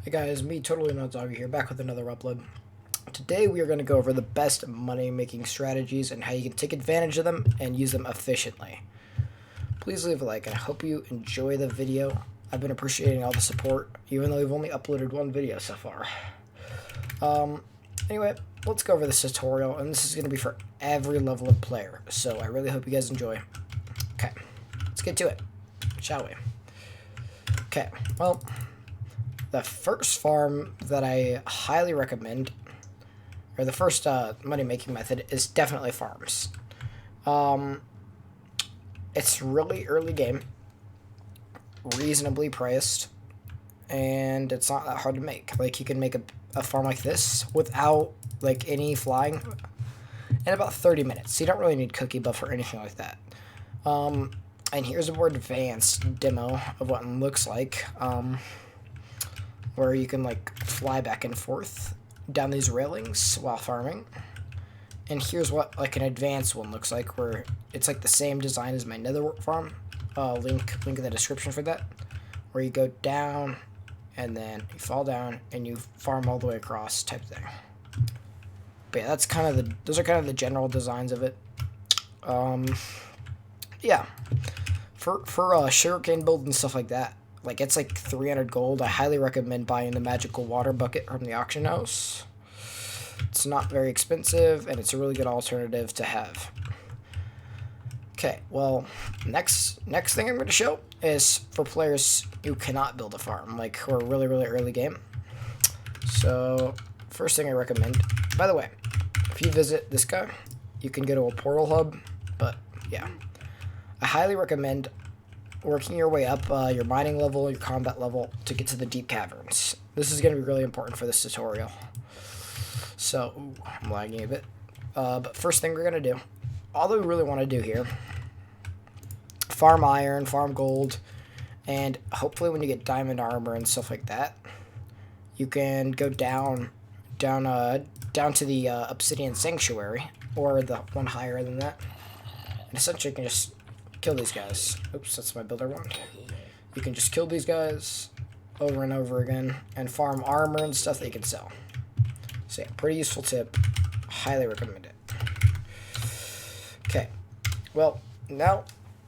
Hey guys, me Totally Not Doggy here, back with another upload. Today we are going to go over the best money making strategies and how you can take advantage of them and use them efficiently. Please leave a like and I hope you enjoy the video. I've been appreciating all the support, even though we've only uploaded one video so far. Anyway, let's go over this tutorial, and this is going to be for every level of player, so I really hope you guys enjoy. Okay, let's get to it, shall we? Okay, well, the first farm that I highly recommend, or the first money-making method, is definitely farms. It's really early game, reasonably priced, and it's not that hard to make. Like, you can make a farm like this without, like, any flying in about 30 minutes. So you don't really need cookie buff or anything like that. And here's a more advanced demo of what it looks like. Where you can like fly back and forth down these railings while farming. And here's what like an advanced one looks like, where it's like the same design as my nether farm. Link in the description for that. Where you go down and then you fall down and you farm all the way across type thing. But yeah, that's kind of those are kind of the general designs of it. Yeah. For sugarcane build and stuff like that. Like, it's like 300 gold. I highly recommend buying the magical water bucket from the auction house. It's not very expensive, and it's a really good alternative to have. Okay, well, next thing I'm going to show is for players who cannot build a farm, like, who are really, really early game. So, first thing I recommend, by the way, if you visit this guy, you can go to a portal hub, but, yeah. I highly recommend working your way up your mining level, your combat level, to get to the deep caverns. This is going to be really important for this tutorial. So, ooh, I'm lagging a bit. But first thing we're going to do, all that we really want to do here, farm iron, farm gold, and hopefully when you get diamond armor and stuff like that, you can go down to the obsidian sanctuary, or the one higher than that, and essentially you can just kill these guys. Oops, that's my builder one. You can just kill these guys over and over again and farm armor and stuff that you can sell. So yeah, pretty useful tip. Highly recommend it. Okay, well, now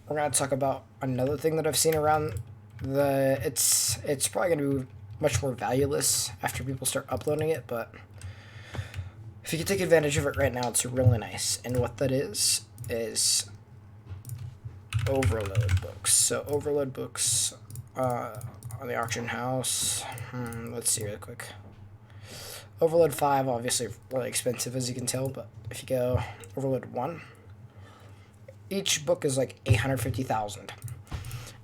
we're going to talk about another thing that I've seen around the... It's probably going to be much more valueless after people start uploading it, but if you can take advantage of it right now, it's really nice. And what that is overload books. So overload books on the auction house. Let's see real quick. Overload 5, obviously really expensive as you can tell, but if you go overload 1, each book is like 850,000.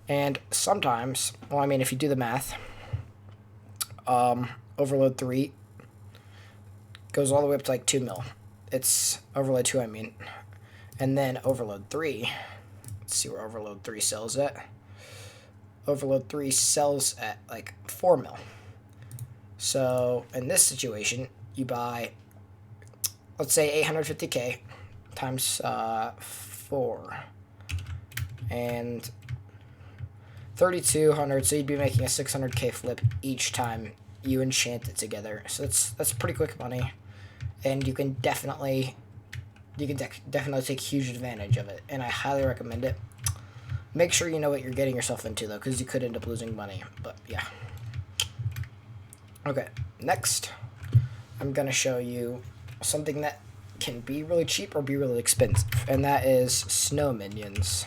And sometimes, well, I mean, if you do the math, overload 3 goes all the way up to like 2 mil. It's overload 2, I mean. And then overload 3, let's see where overload 3 sells at. Overload 3 sells at like 4 mil. So in this situation, you buy, let's say 850k times 4 and 3,200. So you'd be making a 600k flip each time you enchant it together. So that's pretty quick money, and you can definitely take huge advantage of it, and I highly recommend it. Make sure you know what you're getting yourself into, though, because you could end up losing money, but yeah. Okay, next, I'm going to show you something that can be really cheap or be really expensive, and that is snow minions.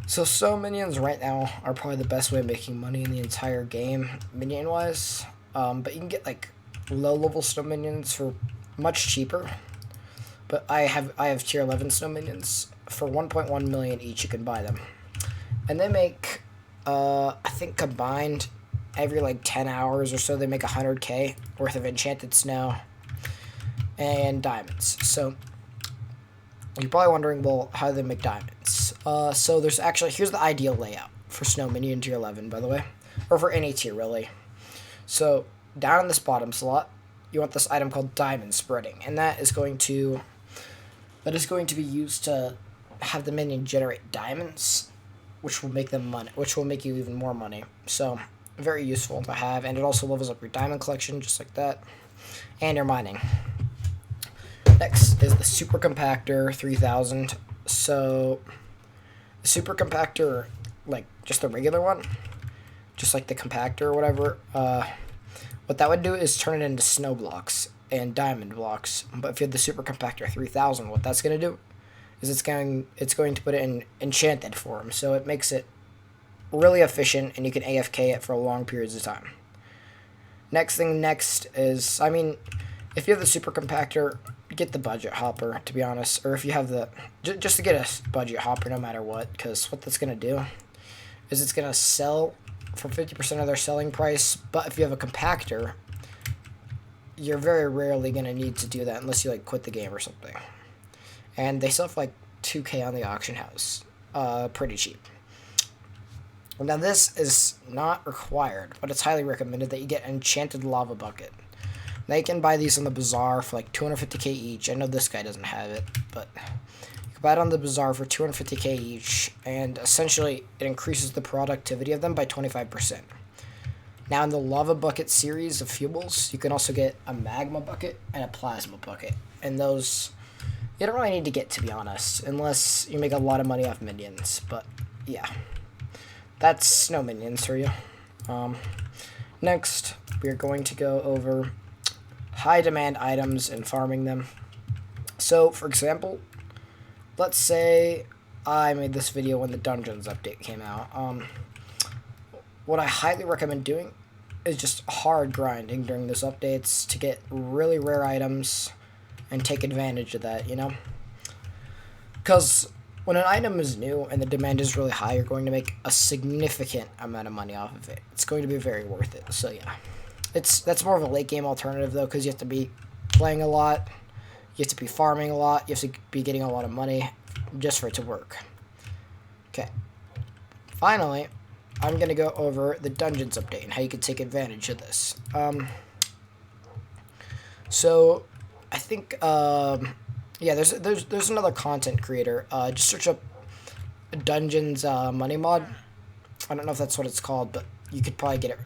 So snow minions right now are probably the best way of making money in the entire game, minion-wise, but you can get, like, low-level snow minions for much cheaper. But I have tier 11 snow minions. For 1.1 million each, you can buy them. And they make, I think combined, every like 10 hours or so, they make 100k worth of enchanted snow and diamonds. So you're probably wondering, well, how do they make diamonds? So there's actually, here's the ideal layout for snow minion tier 11, by the way. Or for any tier, really. So down in this bottom slot, you want this item called diamond spreading, and that is going to be used to have the minion generate diamonds, which will make them money, which will make you even more money. So very useful to have, and it also levels up your diamond collection just like that, and your mining. Next is the Super Compactor 3000. So the Super Compactor, like just the regular one, just like the compactor or whatever, what that would do is turn it into snow blocks and diamond blocks. But if you have the Super Compactor 3000, what that's going to do is it's going to put it in enchanted form, so it makes it really efficient, and you can AFK it for long periods of time. Next is, I mean, if you have the Super Compactor, get the budget hopper, to be honest, or if you have the, just to get a budget hopper no matter what, because what that's going to do is it's going to sell for 50% of their selling price, but if you have a compactor, you're very rarely going to need to do that unless you, like, quit the game or something. And they sell for, like, 2K on the auction house. Pretty cheap. Now, this is not required, but it's highly recommended that you get an enchanted lava bucket. Now, you can buy these on the bazaar for like 250k each. I know this guy doesn't have it, but you can buy it on the bazaar for 250k each, and essentially it increases the productivity of them by 25%. Now, in the lava bucket series of fuels, you can also get a magma bucket and a plasma bucket, and those you don't really need to get, to be honest, unless you make a lot of money off minions. But yeah, that's snow minions for you. Next, we're going to go over high demand items and farming them. So, for example, let's say I made this video when the Dungeons update came out. What I highly recommend doing is just hard grinding during those updates to get really rare items and take advantage of that, you know? Because when an item is new and the demand is really high, you're going to make a significant amount of money off of it. It's going to be very worth it, so yeah. That's more of a late game alternative, though, because you have to be playing a lot, you have to be farming a lot, you have to be getting a lot of money just for it to work. Okay. Finally, I'm going to go over the Dungeons update and how you can take advantage of this. So, I think, yeah, there's another content creator. Just search up Dungeons money mod. I don't know if that's what it's called, but you could probably get it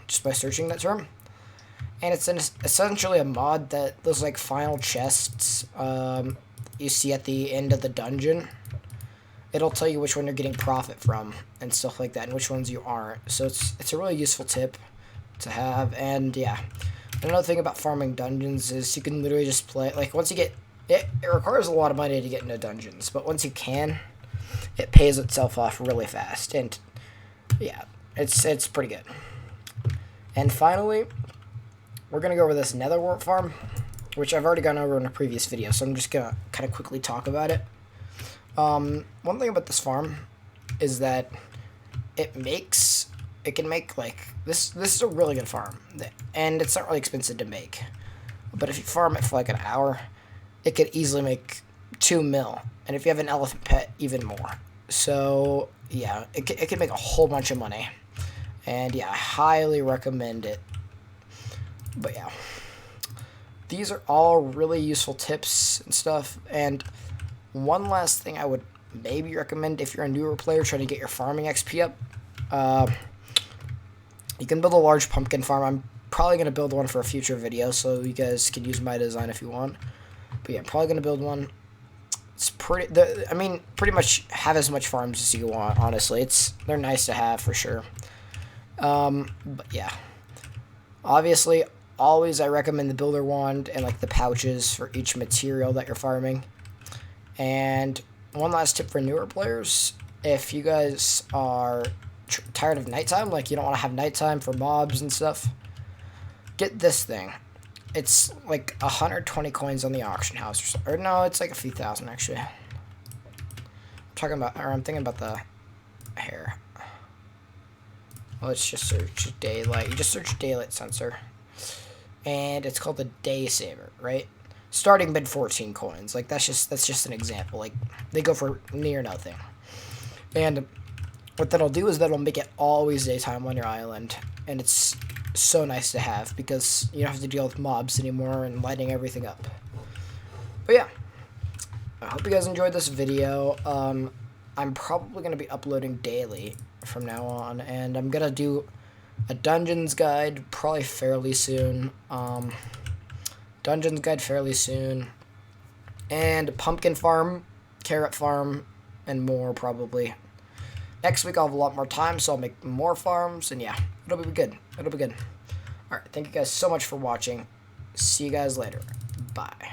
just by searching that term. And it's essentially a mod that those like final chests you see at the end of the dungeon. It'll tell you which one you're getting profit from and stuff like that, and which ones you aren't. So it's a really useful tip to have. And yeah, another thing about farming dungeons is you can literally just play, like, once you get it requires a lot of money to get into dungeons, but once you can, it pays itself off really fast. And yeah, it's pretty good. And finally, we're going to go over this nether wart farm, which I've already gone over in a previous video, so I'm just going to kind of quickly talk about it. One thing about this farm is that it can make, like, this is a really good farm, and it's not really expensive to make. But if you farm it for like an hour, it could easily make 2 mil, and if you have an elephant pet, even more. So yeah, it can make a whole bunch of money, and yeah, I highly recommend it. But yeah, these are all really useful tips and stuff. And one last thing I would maybe recommend if you're a newer player trying to get your farming XP up, you can build a large pumpkin farm. I'm probably going to build one for a future video, so you guys can use my design if you want. But yeah, I'm probably going to build one. It's pretty much have as much farms as you want, honestly. They're nice to have for sure. But yeah, obviously, always I recommend the builder wand and like the pouches for each material that you're farming. And one last tip for newer players: if you guys are tired of nighttime, like you don't want to have nighttime for mobs and stuff, get this thing. It's like 120 coins on the auction house, or no, it's like a few thousand actually. I'm thinking about the hair. Let's just search daylight. You just search daylight sensor, and it's called the day saver, right? Starting bid 14 coins. Like that's just an example. Like they go for near nothing, and what that'll do is that'll make it always daytime on your island, and it's so nice to have because you don't have to deal with mobs anymore and lighting everything up. But yeah, I hope you guys enjoyed this video. I'm probably going to be uploading daily from now on, and I'm going to do A dungeons guide probably fairly soon. Dungeons guide fairly soon. And pumpkin farm, carrot farm, and more probably. Next week I'll have a lot more time, so I'll make more farms, and yeah, it'll be good. It'll be good. Alright, thank you guys so much for watching. See you guys later. Bye.